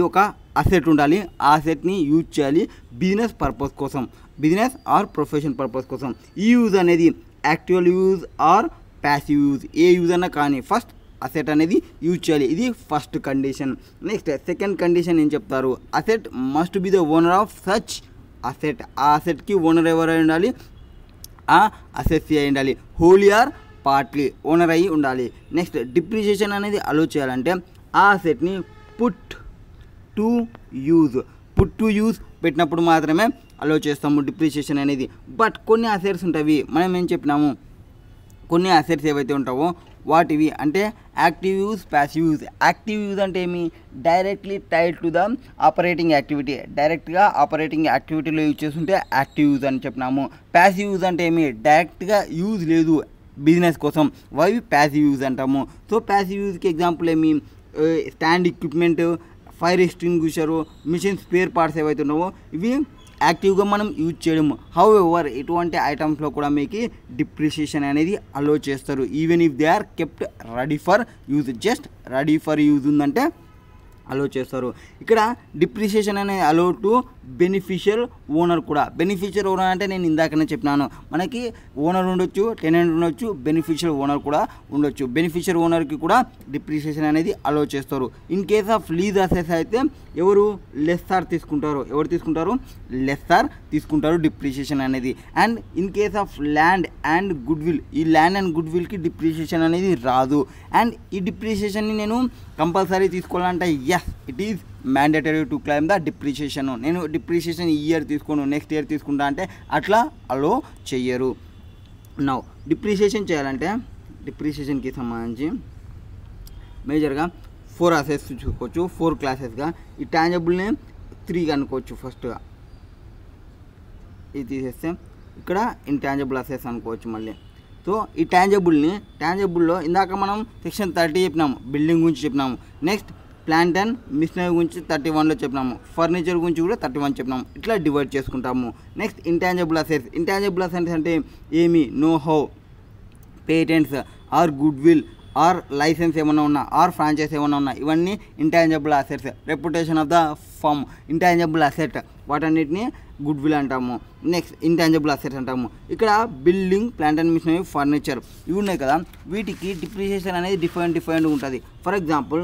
ఒక అసెట్ ఉండాలి. ఆ అసెట్ని యూజ్ చేయాలి బిజినెస్ పర్పస్ కోసం, బిజినెస్ ఆర్ ప్రొఫెషన్ పర్పస్ కోసం. ఈ యూజ్ అనేది actual use are passive use, A use అన్నా కానీ ఫస్ట్ అసెట్ అనేది యూజ్ చేయాలి. ఇది first condition. Next second condition ఏం చెప్తారు, asset must be the owner of such asset. ఆ అసెట్కి ఓనర్ ఎవరై ఉండాలి, ఆ అసెట్స్ అయి ఉండాలి, హోలీ ఆర్ పార్ట్లీ ఓనర్ అయ్యి ఉండాలి. నెక్స్ట్ డిప్రిషియేషన్ అనేది అలో చేయాలంటే ఆ అసెట్ని పుట్ టు యూజ్ పెట్టినప్పుడు మాత్రమే అలో చేస్తాము డిప్రిషియేషన్ అనేది. బట్ కొన్ని అసెట్స్ ఉంటాయి, మనం ఏం చెప్పినాము, కొన్ని అసెట్స్ ఏవైతే ఉంటావో వాటివి అంటే active use, passive use. Active use అంటే ఏమి, directly tied to the operating activity, డైరెక్ట్గా ఆపరేటింగ్ యాక్టివిటీలో యూజ్ చేస్తుంటే యాక్టివ్ యూజ్ అని చెప్పినాము. ప్యాసివ్ యూజ్ అంటే ఏమి, డైరెక్ట్గా యూజ్ లేదు బిజినెస్ కోసం, అవి ప్యాసివ్ యూజ్ అంటాము. సో ప్యాసివ్ యూజ్కి ఎగ్జాంపుల్ ఏమి, stand equipment, fire extinguisher, machine spare parts ఏవైతే ఉన్నావో ఇవి యాక్టివ్గా మనం యూజ్ చేయడము. హౌఎవర్ ఇటువంటి ఐటమ్స్లో కూడా మీకు డిప్రిషియేషన్ అనేది అలో చేస్తారు, even if they are kept ready for use. Just ready for use ఉందంటే అలో చేస్తారు. ఇక్కడ డిప్రిషియేషన్ అనేది అలో టు బెనిఫిషియల్ ఓనర్ కూడా. బెనిఫిషియల్ ఓనర్ అంటే నేను ఇందాకనే చెప్పినాను, మనకి ఓనర్ ఉండొచ్చు, టెనెంట్ ఉండొచ్చు, బెనిఫిషియల్ ఓనర్ కూడా ఉండొచ్చు. బెనిఫిషియల్ ఓనర్కి కూడా డిప్రిషియేషన్ అనేది అలో చేస్తారు. In case of lease assets అయితే ఎవరు లెస్సార్ తీసుకుంటారు, లెస్సార్ తీసుకుంటారు డిప్రిషియేషన్ అనేది. And in case of land and goodwill, ఈ ల్యాండ్ అండ్ గుడ్ విల్కి డిప్రిషియేషన్ అనేది రాదు. అండ్ ఈ డిప్రిషియేషన్ని నేను కంపల్సరీ తీసుకోవాలంటే yes it is mandatory to claim the depreciation. నేను డిప్రిషియేషన్ ఈ ఇయర్ తీసుకోను, నెక్స్ట్ ఇయర్ తీసుకుంటా అంటే అట్లా అలో చెయ్యరు. నౌ డిప్రిషియేషన్ చేయాలంటే డిప్రిషియేషన్కి సంబంధించి మేజర్గా 4 అసెట్స్ చూసుకోవచ్చు, 4 క్లాసెస్గా. ఈ టాంజబుల్ని 3 అనుకోవచ్చు. ఫస్ట్గా ఇది తీసేస్తే ఇక్కడ ఇంటాంజబుల్ అసెట్స్ అనుకోవచ్చు మళ్ళీ. సో ఈ టాంజబుల్లో ఇందాక మనం సెక్షన్ 30 చెప్పినాము, బిల్డింగ్ గురించి చెప్పినాము. నెక్స్ట్ ప్లాంట్ అండ్ మిషనరీ గురించి 31లో చెప్పినాము, ఫర్నిచర్ గురించి కూడా 31 చెప్పినాము. ఇట్లా డివైడ్ చేసుకుంటాము. నెక్స్ట్ ఇంటాంజబుల్ అసెట్స్ అంటే ఏమి, know how, patents or goodwill or license ఏమన్నా ఉన్నా ఆర్ ఫ్రాంచైజ్ ఏమన్నా ఉన్నా ఇవన్నీ intangible assets. Reputation of the firm intangible asset, వాటన్నిటిని గుడ్ విల్ అంటాము. నెక్స్ట్ ఇంటాంజబుల్ అసెట్స్ అంటాము. ఇక్కడ building, plant and machinery, furniture ఇవి ఉన్నాయి కదా, వీటికి డిప్రిషియేషన్ అనేది డిఫరెంట్ ఉంటుంది. ఫర్ ఎగ్జాంపుల్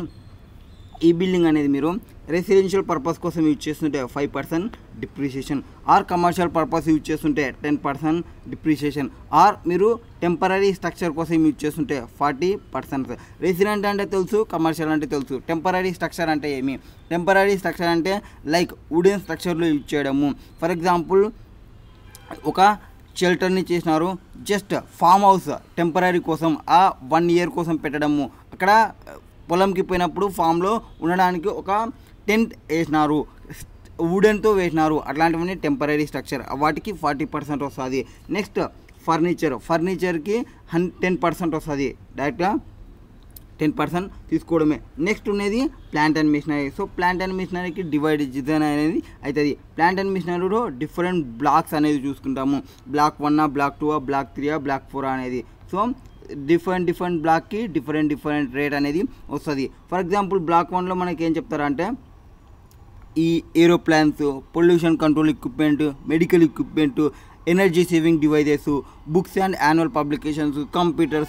ఈ బిల్డింగ్ అనేది మీరు రెసిడెన్షియల్ పర్పస్ కోసం యూజ్ చేస్తుంటే 5% depreciation, or commercial purpose use చేస్తుంటే 10% డిప్రిషియేషన్, ఆర్ మీరు టెంపరీ స్ట్రక్చర్ కోసం యూజ్ చేస్తుంటే 40%. రెసిడెంట్ అంటే తెలుసు, కమర్షియల్ అంటే తెలుసు. టెంపరీ స్ట్రక్చర్ అంటే ఏమి, టెంపరీ స్ట్రక్చర్ అంటే లైక్ వుడెన్ స్ట్రక్చర్లో యూజ్ చేయడము. ఫర్ ఎగ్జాంపుల్ ఒక షెల్టర్ని చేసినారు, జస్ట్ ఫామ్ హౌస్ టెంపరీ కోసం ఆ 1 year కోసం పెట్టడము. అక్కడ పొలంకి పోయినప్పుడు ఫామ్లో ఉండడానికి ఒక టెంట్ వేసినారు, వుడెన్తో వేసినారు, అట్లాంటివన్నీ టెంపరీ స్ట్రక్చర్, వాటికి 40% వస్తుంది. నెక్స్ట్ ఫర్నిచర్కి 10% వస్తుంది, డైరెక్ట్గా 10% తీసుకోవడమే. నెక్స్ట్ ఉన్నది plant and machinery. So plant and మిషనరీకి డిజైన్ అనేది అవుతుంది. ప్లాంట్ అండ్ మిషనరీలో డిఫరెంట్ బ్లాక్స్ అనేది చూసుకుంటాము, బ్లాక్ 1, బ్లాక్ 2, బ్లాక్ 3, బ్లాక్ 4 అనేది. సో డిఫరెంట్ బ్లాక్కి డిఫరెంట్ రేట్ అనేది వస్తుంది. ఫర్ ఎగ్జాంపుల్ బ్లాక్ 1లో మనకి ఏం చెప్తారంటే ఈ aeroplanes, pollution control equipment, medical equipment, energy saving devices, books and annual publications, computer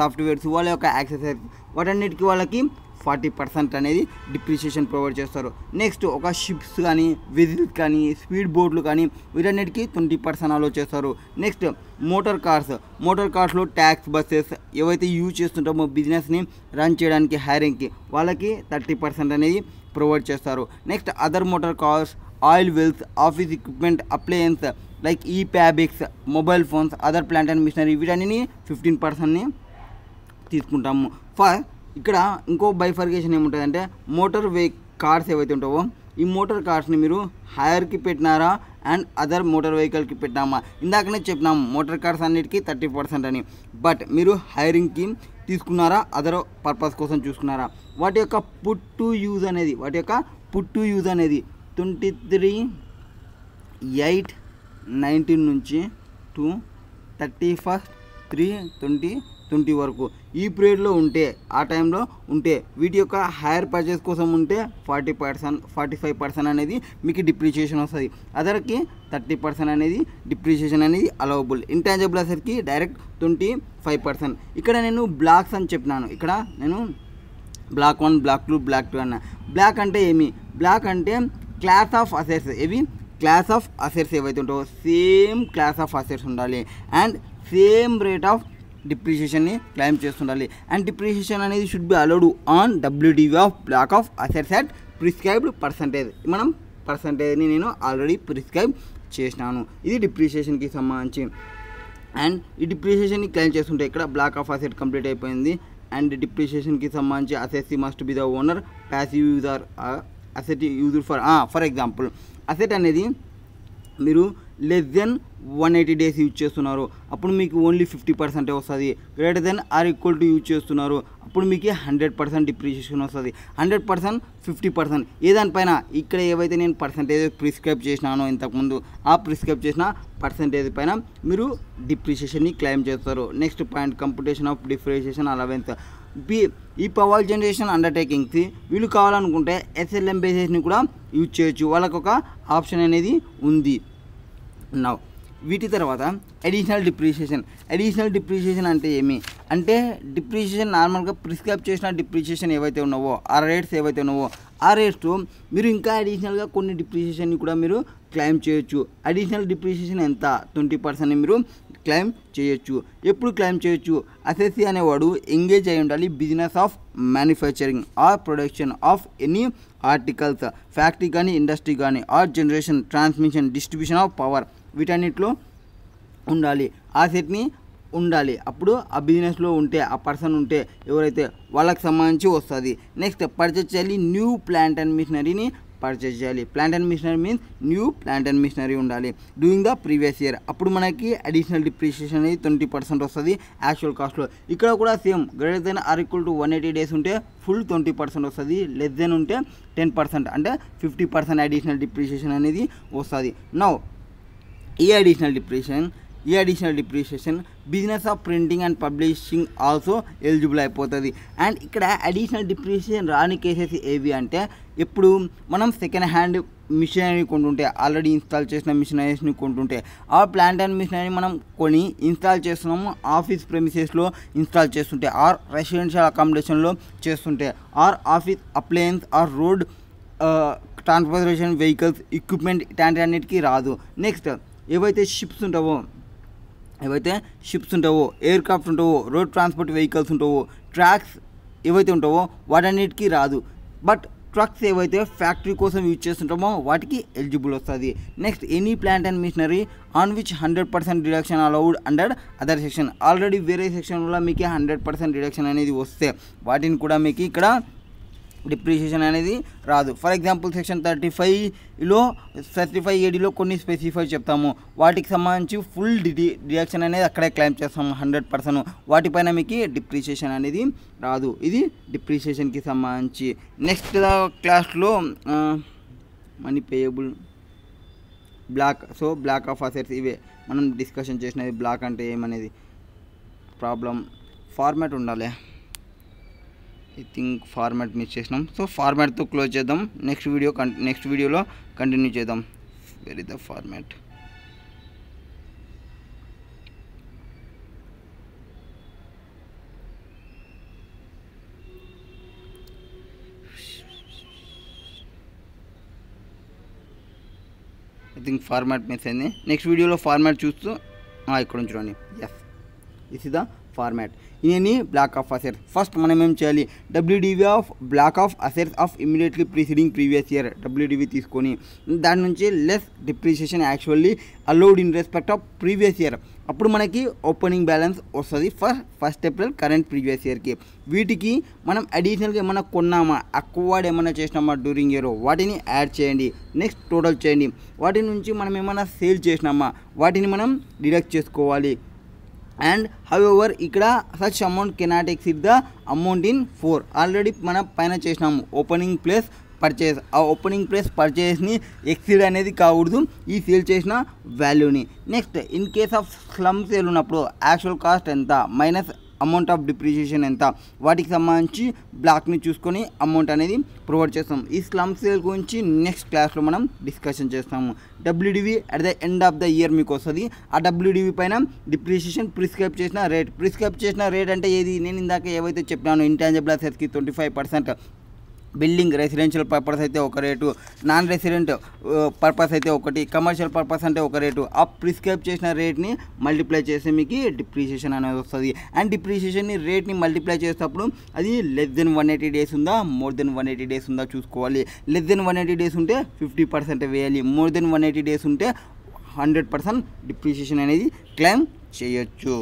softwares, వాళ్ళ యొక్క యాక్సెసరీస్, వాటన్నిటికీ వాళ్ళకి 40% అనేది డిప్రిషియేషన్ ప్రొవైడ్ చేస్తారు. నెక్స్ట్ ఒక షిప్స్ కానీ, వెజిల్స్ కానీ, స్పీడ్ బోట్లు కానీ వీటన్నిటికీ 20% అలో చేస్తారు. నెక్స్ట్ మోటార్ కార్స్లో ట్యాక్స్, బస్సెస్ ఏవైతే యూజ్ చేస్తుంటామో బిజినెస్ని రన్ చేయడానికి, హైరింగ్కి, వాళ్ళకి 30% అనేది ప్రొవైడ్ చేస్తారు. Next other motor cars, oil wells, office equipment, appliance like ఈ fabrics, mobile phones, other plant and machinery వీటన్ని 15%ని తీసుకుంటాము. ఇక్కడ ఇంకో బైఫర్కేషన్ ఏముంటుందంటే మోటార్ కార్స్ ఏవైతే ఉంటావో ఈ మోటార్ కార్స్ని మీరు హైర్కి పెట్టినారా అండ్ అదర్ మోటార్ వెహికల్కి పెట్టినామా. ఇందాకనే చెప్పినాము మోటార్ కార్స్ అన్నిటికీ 30% అని, బట్ మీరు హైరింగ్కి తీసుకున్నారా, అదర్ పర్పస్ కోసం చూసుకున్నారా. వాటి యొక్క పుట్ టు యూజ్ అనేది 23/8/19 నుంచి to 31 20 వరకు ఈ పీరియడ్లో ఉంటే ఆ టైంలో ఉంటే వీటి యొక్క హైయర్ పర్చేస్ కోసం ఉంటే 40% 45% అనేది మీకు డిప్రిషియేషన్ వస్తుంది. అదర్కి 30% అనేది డిప్రిషియేషన్ అనేది అలవబుల్. Intangible అసెట్స్కి direct 25%. ఇక్కడ నేను బ్లాక్స్ అని చెప్పినాను. ఇక్కడ నేను బ్లాక్ 1 బ్లాక్ 2 బ్లాక్ 2 అన్న. బ్లాక్ అంటే ఏమి? బ్లాక్ అంటే క్లాస్ ఆఫ్ అసెట్స్. ఇవి క్లాస్ ఆఫ్ అసెట్స్ ఏవైతే ఉంటావో సేమ్ క్లాస్ ఆఫ్ అసెట్స్ ఉండాలి అండ్ సేమ్ రేట్ ఆఫ్ డిప్రిషియేషన్ని క్లైమ్ చేస్తుండాలి. అండ్ డిప్రిషియేషన్ అనేది should be allowed on WDV of block of assets at prescribed percentage. మనం పర్సంటేజ్ని నేను ఆల్రెడీ ప్రిస్క్రైబ్ చేసినాను. ఇది డిప్రిషియేషన్కి సంబంధించి. అండ్ ఈ డిప్రిషియేషన్ని క్లైమ్ చేస్తుంటే ఇక్కడ బ్లాక్ ఆఫ్ అసెట్ కంప్లీట్ అయిపోయింది. అండ్ డిప్రిషియేషన్కి సంబంధించి assets must be the owner, passive user, asset used for example asset అనేది మీరు లెస్ దెన్ 180 days యూజ్ చేస్తున్నారు, అప్పుడు మీకు ఓన్లీ 50% వస్తుంది. Greater than or equal to use చేస్తున్నారు, అప్పుడు మీకు 100% డిప్రిషియేషన్ వస్తుంది. 100%, 50% ఏ దానిపైన ఇక్కడ ఏవైతే నేను పర్సంటేజ్ ప్రిస్క్రైబ్ చేసినానో ఇంతకుముందు ఆ ప్రిస్క్రైబ్ చేసిన పర్సంటేజ్ పైన మీరు డిప్రిషియేషన్ని క్లెయిమ్ చేస్తారు. Next point computation of depreciation allowance. ఈ పవర్ జనరేషన్ అండర్టేకింగ్స్ వీళ్ళు కావాలనుకుంటే ఎస్ఎల్ఎం బేసెస్ని కూడా యూజ్ చేయొచ్చు. వాళ్ళకు ఒక ఆప్షన్ అనేది ఉంది. నౌ వీటి తర్వాత అడిషనల్ డిప్రిషియేషన్ అంటే ఏమి అంటే డిప్రిషియేషన్ నార్మల్గా ప్రిస్క్రైబ్ చేసిన డిప్రిషియేషన్ ఏవైతే ఉన్నావో ఆ రేట్స్ ఏవైతే ఉన్నావో ఆ రేట్స్ మీరు ఇంకా అడిషనల్గా కొన్ని డిప్రిషియేషన్ని కూడా మీరు క్లెయిమ్ చేయొచ్చు. అడిషనల్ డిప్రిషియేషన్ ఎంత? 20% మీరు క్లెయిమ్ చేయొచ్చు. ఎప్పుడు క్లెయిమ్ చేయొచ్చు? అసెస్సీ అనేవాడు ఎంగేజ్ అయి ఉండాలి business of manufacturing or production of any articles, factory కానీ ఇండస్ట్రీ కానీ, or generation, transmission, distribution of power వీటన్నిటిలో ఉండాలి. ఆ సెట్ని ఉండాలి. అప్పుడు ఆ బిజినెస్లో ఉంటే ఆ పర్సన్ ఉంటే ఎవరైతే వాళ్ళకి సంబంధించి వస్తుంది. నెక్స్ట్ పర్చేజ్ చేయాలి. న్యూ ప్లాంట్ అండ్ మిషనరీని పర్చేజ్ చేయాలి. Plant and machinery means new plant and machinery ఉండాలి డూయింగ్ ద ప్రీవియస్ ఇయర్. అప్పుడు మనకి అడిషనల్ డిప్రిషియేషన్ అనేది 20% వస్తుంది యాక్చువల్ కాస్ట్లో. ఇక్కడ కూడా same greater than or equal to 180 days ఉంటే ఫుల్ 20% వస్తుంది. లెస్ దెన్ ఉంటే 10% అంటే 50% అడిషనల్ డిప్రిషియేషన్ అనేది వస్తుంది. నౌ ఈ additional depreciation business of printing and publishing also eligible అయిపోతుంది. అండ్ ఇక్కడ అడిషనల్ డిప్రిషియేషన్ రాని కేసెస్ ఏవి అంటే ఎప్పుడు మనం సెకండ్ హ్యాండ్ మిషనరీ కొంటుంటే ఆల్రెడీ ఇన్స్టాల్ చేసిన మిషనరీస్ని కొంటుంటే ఆ ప్లాంట్ అండ్ మిషనరీ మనం కొని ఇన్స్టాల్ చేస్తున్నాము ఆఫీస్ ప్రెమిసెస్లో ఇన్స్టాల్ చేస్తుంటే ఆర్ రెసిడెన్షియల్ అకామిడేషన్లో చేస్తుంటే or office appliance or road transportation vehicles equipment ఇట్లాంటి అన్నిటికీ రాదు. నెక్స్ట్ ఏవైతే షిప్స్ ఉంటావో ఎయిర్ క్రాఫ్ట్ ఉంటావో రోడ్ ట్రాన్స్పోర్ట్ వెహికల్స్ ఉంటావో ట్రాక్స్ ఏవైతే ఉంటావో వాటన్నిటికీ రాదు. బట్ ట్రక్స్ ఏవైతే ఫ్యాక్టరీ కోసం యూజ్ చేస్తుంటామో వాటికి ఎలిజిబుల్ వస్తుంది. Next any plant and machinery on which 100% deduction allowed under other section. Already వేరే సెక్షన్లో మీకు 100% డిడక్షన్ అనేది వస్తే వాటిని కూడా మీకు ఇక్కడ డిప్రిషియేషన్ అనేది రాదు. ఫర్ ఎగ్జాంపుల్ సెక్షన్ 35లో 35ADలో కొన్ని స్పెసిఫై చెప్తాము, వాటికి సంబంధించి ఫుల్ డిడక్షన్ అనేది అక్కడే క్లెయిమ్ చేస్తాము 100%. వాటిపైన మీకు డిప్రిషియేషన్ అనేది రాదు. ఇది డిప్రిషియేషన్కి సంబంధించి. నెక్స్ట్ క్లాస్లో money payable, block of assets ఇవే మనం డిస్కషన్ చేసినది. బ్లాక్ అంటే ఏమనేది ప్రాబ్లం. ఫార్మాట్ ఉండాలి. ఐ థింక్ ఫార్మాట్ మిస్ చేసినాం. సో ఫార్మాట్తో క్లోజ్ చేద్దాం. నెక్స్ట్ వీడియోలో కంటిన్యూ చేద్దాం. Very the format. I think format miss అయింది. నెక్స్ట్ వీడియోలో ఫార్మాట్ చూస్తూ ఇక్కడ చూడండి. Yes, this is the format in any block of assets. First మనం ఏం చేయాలి? WDV of block of assets of immediately preceding previous year WDV తీసుకొని దాని నుంచి less depreciation actually allowed in respect of previous year. అప్పుడు మనకి opening balance వస్తుంది for 1st April current previous ఇయర్కి. వీటికి మనం అడిషనల్గా ఏమైనా కొన్నామా, అక్వార్డ్ ఏమైనా చేసినామా డ్యూరింగ్ ఇయర్ వాటిని యాడ్ చేయండి. నెక్స్ట్ టోటల్ చేయండి. వాటి నుంచి మనం ఏమైనా సేల్ చేసినామా వాటిని మనం డిడక్ట్ చేసుకోవాలి. అండ్ హౌఎవర్ ఇక్కడ such amount cannot exceed the amount in 4. Already మనం పైన చేసినాము ఓపెనింగ్ ప్లస్ పర్చేస్, ఆ ఓపెనింగ్ ప్రైస్ పర్చేస్ని ఎక్సీడ్ అనేది కాకూడదు ఈ సేల్ చేసిన వాల్యూని. Next in case of slum sale ఉన్నప్పుడు యాక్చువల్ కాస్ట్ ఎంత మైనస్ అమౌంట్ ఆఫ్ డిప్రిషియేషన్ ఎంత, వాటికి సంబంధించి బ్లాక్ని చూసుకొని అమౌంట్ అనేది ప్రొవైడ్ చేస్తాం. ఈ స్లమ్ సేల్ గురించి నెక్స్ట్ క్లాస్లో మనం డిస్కషన్ చేస్తాము. WDV at the end of the year మీకు వస్తుంది. ఆ డబ్ల్యూడివి పైన డిప్రిషియేషన్ ప్రిస్క్రైబ్ చేసిన రేట్ అంటే ఏది, నేను ఇందాక ఏవైతే చెప్పినాను ఇంటాంజిబుల్ అసెట్స్కి 25%, బిల్డింగ్ రెసిడెన్షియల్ పర్పస్ అయితే ఒక రేటు, నాన్ రెసిడెంట్ పర్పస్ అయితే ఒకటి, కమర్షియల్ పర్పస్ అంటే ఒక రేటు. ఆ ప్రిస్క్రైబ్ చేసిన రేట్ని మల్టిప్లై చేస్తే మీకు డిప్రిషియేషన్ అనేది వస్తుంది. అండ్ డిప్రిషియేషన్ని రేట్ని మల్టిప్లై చేసేటప్పుడు అది లెస్ దెన్ 180 డేస్ ఉందా మోర్ దెన్ 180 డేస్ ఉందా చూసుకోవాలి. లెస్ దెన్ 180 డేస్ ఉంటే 50% వేయాలి, మోర్ దెన్ 180 డేస్ ఉంటే 100% డిప్రిషియేషన్ అనేది క్లెయిమ్ చేయొచ్చు.